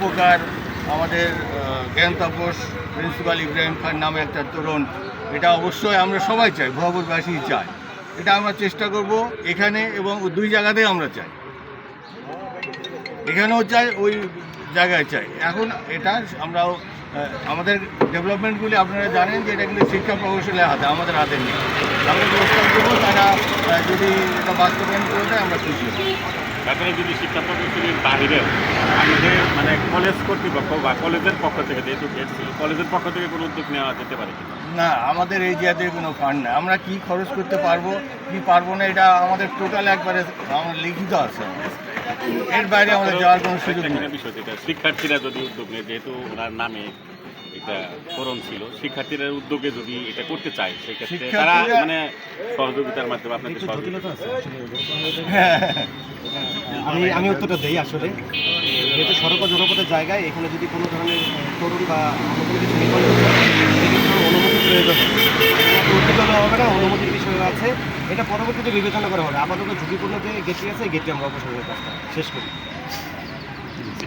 উপকার আমাদের জ্ঞান তাপস প্রিন্সিপাল ইব্রাহিম খান নামে একটা তরুণ, এটা অবশ্যই আমরা সবাই চাই, ভবাপুরবাসী চাই। এটা আমরা চেষ্টা করব এখানে এবং দুই জায়গাতেই আমরা চাই, এখানেও চাই ওই জায়গায় চাই। এখন এটা আমরাও আমাদের ডেভেলপমেন্টগুলি আপনারা জানেন যে এটা কিন্তু শিক্ষা প্রকৌশলের হাতে, আমাদের হাতে নেই। আমরা প্রস্তাব দেবো, তারা যদি এটা বাস্তবায়ন করে দেয় আমরা খুশি হব। তাছাড়া যদি শিক্ষা প্রকৌশলীর বাহিরেও আমাদের মানে কলেজ কর্তৃপক্ষ বা কলেজের পক্ষ থেকে, যেহেতু গেটছি, কলেজের পক্ষ থেকে কোনো উদ্যোগ নেওয়া যেতে পারে কিনা? না, আমাদের এই জাতীয় কোনো ফান্ড নেই। আমরা কি খরচ করতে পারবো কি পারবো না এটা আমাদের টোটাল একবারে আমার লিখিত আছে, এর বাইরে আমাদের যাওয়ার কোনো সুযোগ নেই। বিষয় যেটা শিক্ষার্থীরা যদি উদ্যোগ নেয়, যেহেতু ওনার নামে এটা করণ ছিল, শিক্ষার্থীরা উদ্যোগে যদি এটা করতে চায় সেক্ষেত্রে তারা মানে সহযোগিতার মাধ্যমে আপনাদের সহযোগিতা আছে। আমি উত্তরটা দিই। আসলে যেহেতু সড়ক ও জনপথের জায়গায় এখানে যদি কোনো ধরনের তরুণ বা অন্য কোনো কিছু নির্মাণ করতে হয় সেক্ষেত্রে অনুমতি প্রয়োজন হবে না, অনুমতির বিষয় আছে, এটা পরবর্তীতে বিবেচনা করা হবে। আপাতত ঝুঁকিপূর্ণ যে গেটটি আছে, গেটটি আমরা অপসারণের কাজটা শেষ করি।